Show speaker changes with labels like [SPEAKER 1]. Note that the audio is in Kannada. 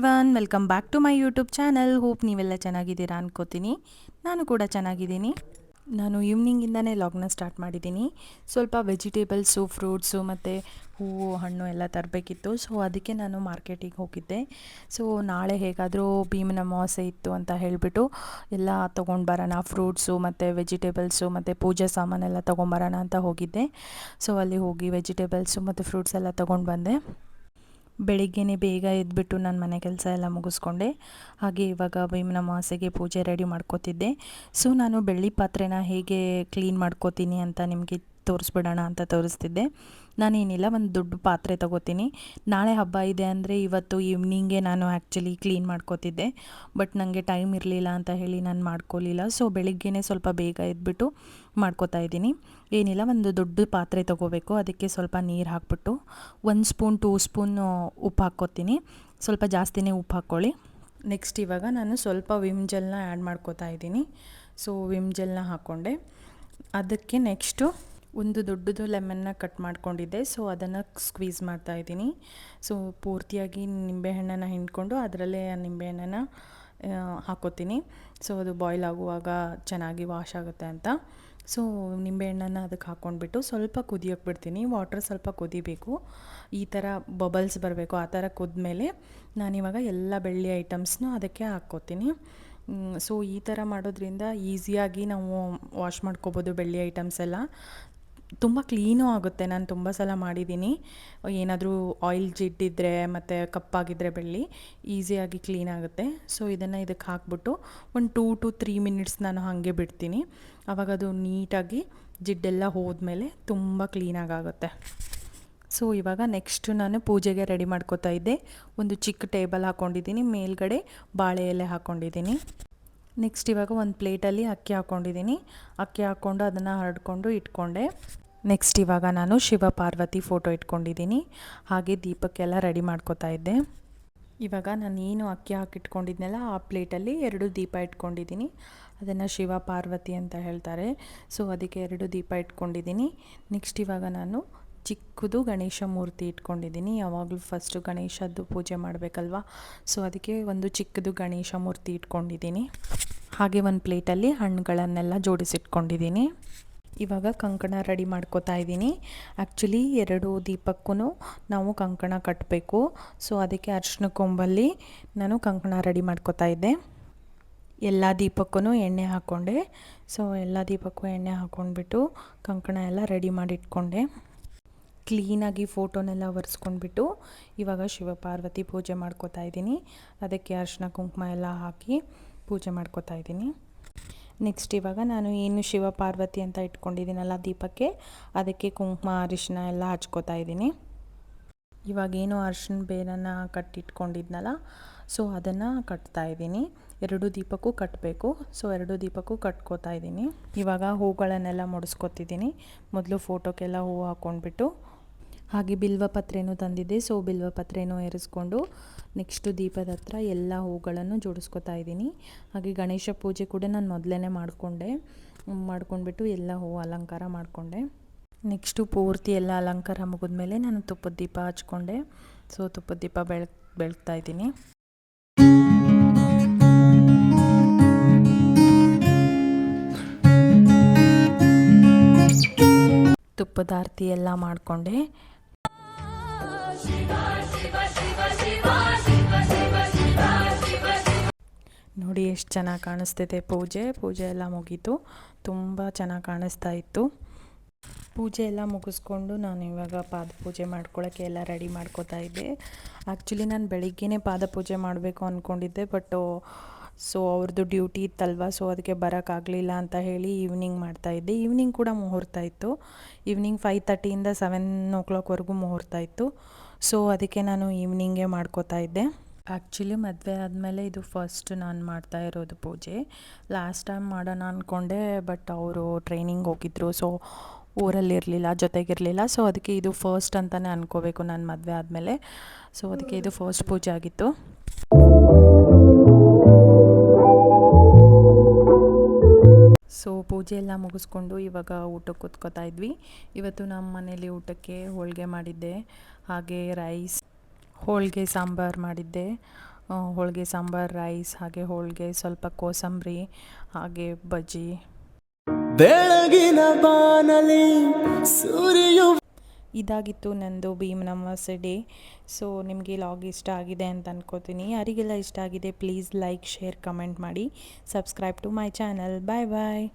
[SPEAKER 1] Everyone, welcome back to my YouTube channel. Hope ನೀವೆಲ್ಲ ಚೆನ್ನಾಗಿದ್ದೀರಾ ಅನ್ಕೋತೀನಿ. ನಾನು ಕೂಡ ಚೆನ್ನಾಗಿದ್ದೀನಿ. ನಾನು ಈವ್ನಿಂಗಿಂದನೇ ಲಾಗ್ನ ಸ್ಟಾರ್ಟ್ ಮಾಡಿದ್ದೀನಿ. ಸ್ವಲ್ಪ ವೆಜಿಟೇಬಲ್ಸು, ಫ್ರೂಟ್ಸು ಮತ್ತು ಹೂವು ಹಣ್ಣು ಎಲ್ಲ ತರಬೇಕಿತ್ತು. ಸೊ ಅದಕ್ಕೆ ನಾನು ಮಾರ್ಕೆಟಿಗೆ ಹೋಗಿದ್ದೆ. ಸೊ ನಾಳೆ ಹೇಗಾದರೂ ಭೀಮನ ಅಮಾವಾಸ್ಯೆ ಇತ್ತು ಅಂತ ಹೇಳಿಬಿಟ್ಟು ಎಲ್ಲ ತೊಗೊಂಡು ಬರೋಣ, ಫ್ರೂಟ್ಸು ಮತ್ತು ವೆಜಿಟೇಬಲ್ಸು ಮತ್ತು ಪೂಜೆ ಸಾಮಾನೆಲ್ಲ ತೊಗೊಂಬರೋಣ ಅಂತ ಹೋಗಿದ್ದೆ. ಸೊ ಅಲ್ಲಿ ಹೋಗಿ ವೆಜಿಟೇಬಲ್ಸು ಮತ್ತು ಫ್ರೂಟ್ಸ್ ಎಲ್ಲ ತೊಗೊಂಡು ಬಂದೆ. ಬೆಳಿಗ್ಗೆನೇ ಬೇಗ ಎದ್ಬಿಟ್ಟು ನಾನು ಮನೆ ಕೆಲಸ ಎಲ್ಲ ಮುಗಿಸ್ಕೊಂಡೆ. ಹಾಗೆ ಇವಾಗ ಭೀಮನ ಅಮಾವಾಸ್ಯೆಗೆ ಪೂಜೆ ರೆಡಿ ಮಾಡ್ಕೋತಿದ್ದೆ. ಸೊ ನಾನು ಬೆಳ್ಳಿ ಪಾತ್ರೆನ ಹೇಗೆ ಕ್ಲೀನ್ ಮಾಡ್ಕೋತೀನಿ ಅಂತ ನಿಮಗೆ ತೋರಿಸ್ಬಿಡೋಣ ಅಂತ ತೋರಿಸ್ತಿದ್ದೆ. ನಾನೇನಿಲ್ಲ, ಒಂದು ದೊಡ್ಡ ಪಾತ್ರೆ ತೊಗೋತೀನಿ. ನಾಳೆ ಹಬ್ಬ ಇದೆ ಅಂದರೆ ಇವತ್ತು ಈವ್ನಿಂಗೇ ನಾನು ಆ್ಯಕ್ಚುಲಿ ಕ್ಲೀನ್ ಮಾಡ್ಕೋತಿದ್ದೆ. ಬಟ್ ನನಗೆ ಟೈಮ್ ಇರಲಿಲ್ಲ ಅಂತ ಹೇಳಿ ನಾನು ಮಾಡ್ಕೊಳ್ಳಿಲ್ಲ. ಸೊ ಬೆಳಿಗ್ಗೆನೇ ಸ್ವಲ್ಪ ಬೇಗ ಎದ್ಬಿಟ್ಟು ಮಾಡ್ಕೋತಾ ಇದ್ದೀನಿ. ಏನಿಲ್ಲ, ಒಂದು ದೊಡ್ಡ ಪಾತ್ರೆ ತೊಗೋಬೇಕು. ಅದಕ್ಕೆ ಸ್ವಲ್ಪ ನೀರು ಹಾಕ್ಬಿಟ್ಟು 1 ಸ್ಪೂನ್ 2 ಸ್ಪೂನ್ ಉಪ್ಪು ಹಾಕ್ಕೋತೀನಿ. ಸ್ವಲ್ಪ ಜಾಸ್ತಿನೇ ಉಪ್ಪು ಹಾಕ್ಕೊಳ್ಳಿ. ನೆಕ್ಸ್ಟ್ ಇವಾಗ ನಾನು ಸ್ವಲ್ಪ ವಿಮ್ ಜೆಲ್ನ ಆ್ಯಡ್ ಮಾಡ್ಕೋತಾ ಇದ್ದೀನಿ. ಸೊ ವಿಮ್ ಜೆಲ್ನ ಹಾಕ್ಕೊಂಡೆ. ಅದಕ್ಕೆ ನೆಕ್ಸ್ಟು ಒಂದು ದೊಡ್ಡದು ಲೆಮನ್ನ ಕಟ್ ಮಾಡ್ಕೊಂಡಿದ್ದೆ. ಸೊ ಅದನ್ನು ಸ್ಕ್ವೀಸ್ ಮಾಡ್ತಾಯಿದ್ದೀನಿ. ಸೊ ಪೂರ್ತಿಯಾಗಿ ನಿಂಬೆಹಣ್ಣನ್ನು ಹಿಂಡ್ಕೊಂಡು ಅದರಲ್ಲೇ ನಿಂಬೆಹಣ್ಣನ್ನು ಹಾಕ್ಕೋತೀನಿ. ಸೊ ಅದು ಬಾಯ್ಲ್ ಆಗುವಾಗ ಚೆನ್ನಾಗಿ ವಾಶ್ ಆಗುತ್ತೆ ಅಂತ. ಸೊ ನಿಂಬೆಹಣ್ಣನ್ನು ಅದಕ್ಕೆ ಹಾಕ್ಕೊಂಡ್ಬಿಟ್ಟು ಸ್ವಲ್ಪ ಕುದಿಯೋಕ್ಕೆ ಬಿಡ್ತೀನಿ. ವಾಟರ್ ಸ್ವಲ್ಪ ಕುದಿಬೇಕು, ಈ ಥರ ಬಬಲ್ಸ್ ಬರಬೇಕು. ಆ ಥರ ಕುದ್ಮೇಲೆ ನಾನಿವಾಗ ಎಲ್ಲ ಬೆಳ್ಳಿ ಐಟಮ್ಸ್ನ ಅದಕ್ಕೆ ಹಾಕ್ಕೋತೀನಿ. ಸೊ ಈ ಥರ ಮಾಡೋದ್ರಿಂದ ಈಸಿಯಾಗಿ ನಾವು ವಾಶ್ ಮಾಡ್ಕೋಬೋದು ಬೆಳ್ಳಿ ಐಟಮ್ಸ್ ಎಲ್ಲ. ತುಂಬ ಕ್ಲೀನೂ ಆಗುತ್ತೆ. ನಾನು ತುಂಬ ಸಲ ಮಾಡಿದ್ದೀನಿ. ಏನಾದರೂ ಆಯಿಲ್ ಜಿಡ್ಡಿದ್ರೆ ಮತ್ತು ಕಪ್ಪಾಗಿದ್ದರೆ ಬೆಳ್ಳಿ ಈಸಿಯಾಗಿ ಕ್ಲೀನ್ ಆಗುತ್ತೆ. ಸೊ ಇದನ್ನು ಇದಕ್ಕೆ ಹಾಕ್ಬಿಟ್ಟು ಒಂದು 2 to 3 ಮಿನಿಟ್ಸ್ ನಾನು ಹಾಗೆ ಬಿಡ್ತೀನಿ. ಆವಾಗ ಅದು ನೀಟಾಗಿ ಜಿಡ್ಡೆಲ್ಲ ಹೋದ್ಮೇಲೆ ತುಂಬ ಕ್ಲೀನಾಗುತ್ತೆ. ಸೊ ಇವಾಗ ನೆಕ್ಸ್ಟು ನಾನು ಪೂಜೆಗೆ ರೆಡಿ ಮಾಡ್ಕೋತಾ ಇದ್ದೆ. ಒಂದು ಚಿಕ್ಕ ಟೇಬಲ್ ಹಾಕ್ಕೊಂಡಿದ್ದೀನಿ, ಮೇಲ್ಗಡೆ ಬಾಳೆ ಎಲೆ ಹಾಕ್ಕೊಂಡಿದ್ದೀನಿ. ನೆಕ್ಸ್ಟ್ ಇವಾಗ ಒಂದು ಪ್ಲೇಟಲ್ಲಿ ಅಕ್ಕಿ ಹಾಕ್ಕೊಂಡಿದ್ದೀನಿ. ಅಕ್ಕಿ ಹಾಕ್ಕೊಂಡು ಅದನ್ನು ಹರಡ್ಕೊಂಡು ಇಟ್ಕೊಂಡೆ. ನೆಕ್ಸ್ಟ್ ಇವಾಗ ನಾನು ಶಿವ ಪಾರ್ವತಿ ಫೋಟೋ ಇಟ್ಕೊಂಡಿದ್ದೀನಿ. ಹಾಗೆ ದೀಪಕ್ಕೆಲ್ಲ ರೆಡಿ ಮಾಡ್ಕೋತಾ ಇದ್ದೆ. ಇವಾಗ ನಾನು ಏನು ಅಕ್ಕಿ ಹಾಕಿಟ್ಕೊಂಡಿದ್ನಲ್ಲ ಆ ಪ್ಲೇಟಲ್ಲಿ 2 ದೀಪ ಇಟ್ಕೊಂಡಿದ್ದೀನಿ. ಅದನ್ನು ಶಿವ ಪಾರ್ವತಿ ಅಂತ ಹೇಳ್ತಾರೆ. ಸೊ ಅದಕ್ಕೆ 2 ದೀಪ ಇಟ್ಕೊಂಡಿದ್ದೀನಿ. ನೆಕ್ಸ್ಟ್ ಇವಾಗ ನಾನು ಚಿಕ್ಕದು ಗಣೇಶ ಮೂರ್ತಿ ಇಟ್ಕೊಂಡಿದ್ದೀನಿ. ಯಾವಾಗಲೂ ಫಸ್ಟು ಗಣೇಶದ್ದು ಪೂಜೆ ಮಾಡಬೇಕಲ್ವ. ಸೊ ಅದಕ್ಕೆ ಒಂದು ಚಿಕ್ಕದು ಗಣೇಶ ಮೂರ್ತಿ ಇಟ್ಕೊಂಡಿದ್ದೀನಿ. ಹಾಗೆ ಒಂದು ಪ್ಲೇಟಲ್ಲಿ ಹಣ್ಣುಗಳನ್ನೆಲ್ಲ ಜೋಡಿಸಿಟ್ಕೊಂಡಿದ್ದೀನಿ. ಇವಾಗ ಕಂಕಣ ರೆಡಿ ಮಾಡ್ಕೋತಾ ಇದ್ದೀನಿ. ಆ್ಯಕ್ಚುಲಿ 2 ದೀಪಕ್ಕೂ ನಾವು ಕಂಕಣ ಕಟ್ಟಬೇಕು. ಸೊ ಅದಕ್ಕೆ ಅರಿಶಿನ ಕೊಂಬಲ್ಲಿ ನಾನು ಕಂಕಣ ರೆಡಿ ಮಾಡ್ಕೋತಾ ಇದ್ದೆ. ಎಲ್ಲ ದೀಪಕ್ಕೂ ಎಣ್ಣೆ ಹಾಕ್ಕೊಂಡೆ. ಸೊ ಎಲ್ಲ ದೀಪಕ್ಕೂ ಎಣ್ಣೆ ಹಾಕ್ಕೊಂಡ್ಬಿಟ್ಟು ಕಂಕಣ ಎಲ್ಲ ರೆಡಿ ಮಾಡಿಟ್ಕೊಂಡೆ. ಕ್ಲೀನಾಗಿ ಫೋಟೋನೆಲ್ಲ ಒರೆಸ್ಕೊಂಡ್ಬಿಟ್ಟು ಇವಾಗ ಶಿವಪಾರ್ವತಿ ಪೂಜೆ ಮಾಡ್ಕೋತಾ ಇದ್ದೀನಿ. ಅದಕ್ಕೆ ಅರಿಶಿನ ಕುಂಕುಮ ಎಲ್ಲ ಹಾಕಿ ಪೂಜೆ ಮಾಡ್ಕೋತಾ ಇದ್ದೀನಿ. ನೆಕ್ಸ್ಟ್ ಇವಾಗ ನಾನು ಏನು ಶಿವಪಾರ್ವತಿ ಅಂತ ಇಟ್ಕೊಂಡಿದ್ದೀನಲ್ಲ ದೀಪಕ್ಕೆ, ಅದಕ್ಕೆ ಕುಂಕುಮ ಅರಿಶಿನ ಎಲ್ಲ ಹಚ್ಕೋತಾ ಇದ್ದೀನಿ. ಇವಾಗೇನು ಅರಿಶಿನ ಬೇರನ್ನು ಕಟ್ಟಿಟ್ಕೊಂಡಿದ್ನಲ್ಲ, ಸೊ ಅದನ್ನು ಕಟ್ತಾ ಇದ್ದೀನಿ. 2 ದೀಪಕ್ಕೂ ಕಟ್ಟಬೇಕು. ಸೊ 2 ದೀಪಕ್ಕೂ ಕಟ್ಕೋತಾ ಇದ್ದೀನಿ. ಇವಾಗ ಹೂಗಳನ್ನೆಲ್ಲ ಮುಡಿಸ್ಕೊತಿದ್ದೀನಿ. ಮೊದಲು ಫೋಟೋಕ್ಕೆಲ್ಲ ಹೂವು ಹಾಕ್ಕೊಂಡ್ಬಿಟ್ಟು ಹಾಗೆ ಬಿಲ್ವಪತ್ರೆನೂ ತಂದಿದ್ದೆ. ಸೊ ಬಿಲ್ವಪತ್ರೆನೂ ಏರಿಸ್ಕೊಂಡು ನೆಕ್ಸ್ಟು ದೀಪದ ಹತ್ರ ಎಲ್ಲ ಹೂಗಳನ್ನು ಜೋಡಿಸ್ಕೊತಾ ಇದ್ದೀನಿ. ಹಾಗೆ ಗಣೇಶ ಪೂಜೆ ಕೂಡ ನಾನು ಮೊದಲೇ ಮಾಡ್ಕೊಂಡ್ಬಿಟ್ಟು ಎಲ್ಲ ಹೂವು ಅಲಂಕಾರ ಮಾಡಿಕೊಂಡೆ. ನೆಕ್ಸ್ಟು ಪೂರ್ತಿ ಎಲ್ಲ ಅಲಂಕಾರ ಮುಗಿದ್ಮೇಲೆ ನಾನು ತುಪ್ಪದ ದೀಪ ಹಚ್ಕೊಂಡೆ. ಸೊ ತುಪ್ಪದ ದೀಪ ಬೆಳಗ್ತಾ ಇದ್ದೀನಿ. ತುಪ್ಪದ ಆರತಿ ಎಲ್ಲ ಮಾಡಿಕೊಂಡೆ. ನೋಡಿ ಎಷ್ಟು ಚೆನ್ನಾಗಿ ಕಾಣಿಸ್ತಿದೆ. ಪೂಜೆ ಎಲ್ಲ ಮುಗೀತು. ತುಂಬ ಚೆನ್ನಾಗಿ ಕಾಣಿಸ್ತಾ ಇತ್ತು. ಪೂಜೆ ಎಲ್ಲ ಮುಗಿಸ್ಕೊಂಡು ನಾನು ಇವಾಗ ಪಾದಪೂಜೆ ಮಾಡ್ಕೊಳ್ಳೋಕ್ಕೆ ಎಲ್ಲ ರೆಡಿ ಮಾಡ್ಕೋತಾ ಇದ್ದೆ. ಆ್ಯಕ್ಚುಲಿ ನಾನು ಬೆಳಿಗ್ಗೆನೇ ಪಾದಪೂಜೆ ಮಾಡಬೇಕು ಅಂದ್ಕೊಂಡಿದ್ದೆ. ಬಟ್ ಸೊ ಅವ್ರದ್ದು ಡ್ಯೂಟಿ ಇತ್ತಲ್ವ. ಸೊ ಅದಕ್ಕೆ ಬರೋಕ್ಕಾಗಲಿಲ್ಲ ಅಂತ ಹೇಳಿ ಈವ್ನಿಂಗ್ ಮಾಡ್ತಾಯಿದ್ದೆ. ಈವ್ನಿಂಗ್ ಕೂಡ ಮುಹೂರ್ತ ಇತ್ತು. ಈವ್ನಿಂಗ್ 5:30 to 7 o'clockವರೆಗೂ ಮುಹೂರ್ತ ಇತ್ತು. ಸೊ ಅದಕ್ಕೆ ನಾನು ಈವ್ನಿಂಗೇ ಮಾಡ್ಕೋತಾ ಇದ್ದೆ. ಆ್ಯಕ್ಚುಲಿ ಮದುವೆ ಆದಮೇಲೆ ಇದು ಫಸ್ಟ್ ನಾನು ಮಾಡ್ತಾ ಇರೋದು ಪೂಜೆ. ಲಾಸ್ಟ್ ಟೈಮ್ ಮಾಡೋಣ ಅಂದ್ಕೊಂಡೆ, ಬಟ್ ಅವರು ಟ್ರೈನಿಂಗ್ ಹೋಗಿದ್ದರು. ಸೊ ಊರಲ್ಲಿರಲಿಲ್ಲ, ಜೊತೆಗಿರಲಿಲ್ಲ. ಸೊ ಅದಕ್ಕೆ ಇದು ಫಸ್ಟ್ ಅಂತಲೇ ಅಂದ್ಕೋಬೇಕು ನಾನು ಮದುವೆ ಆದಮೇಲೆ. ಸೊ ಅದಕ್ಕೆ ಇದು ಫಸ್ಟ್ ಪೂಜೆ ಆಗಿತ್ತು. ಸೊ ಪೂಜೆ ಎಲ್ಲ ಮುಗಿಸ್ಕೊಂಡು ಇವಾಗ ಊಟಕ್ಕೆ ಕೂತ್ಕೋತಾ ಇದ್ವಿ. ಇವತ್ತು ನಮ್ಮ ಮನೇಲಿ ಊಟಕ್ಕೆ ಹೋಳಿಗೆ ಮಾಡಿದ್ದೆ. ಹಾಗೆ ರೈಸ್, ಹೋಳಿಗೆ ಸಾಂಬಾರು ಮಾಡಿದ್ದೆ. ಹೋಳಿಗೆ ಸಾಂಬಾರು ರೈಸ್, ಹಾಗೆ ಹೋಳಿಗೆ, ಸ್ವಲ್ಪ ಕೋಸಂಬರಿ, ಹಾಗೆ ಬಜ್ಜಿ.
[SPEAKER 2] ಬೆಳಗಿನ ಬಾನಲಿ ಸೂರ್ಯು.
[SPEAKER 1] ಇದಾಗಿತ್ತು ನಂದು ಭೀಮನ ಅಮಾವಾಸ್ಯೆ ಡೇ. ಸೊ ನಿಮಗೆ ಲಾಗ್ ಇಷ್ಟ ಆಗಿದೆ ಅಂತ ಅನ್ಕೋತೀನಿ. ಯಾರಿಗೆಲ್ಲ ಇಷ್ಟ ಆಗಿದೆ ಪ್ಲೀಸ್ ಲೈಕ್, ಶೇರ್, ಕಮೆಂಟ್ ಮಾಡಿ. Subscribe to my channel. Bye bye.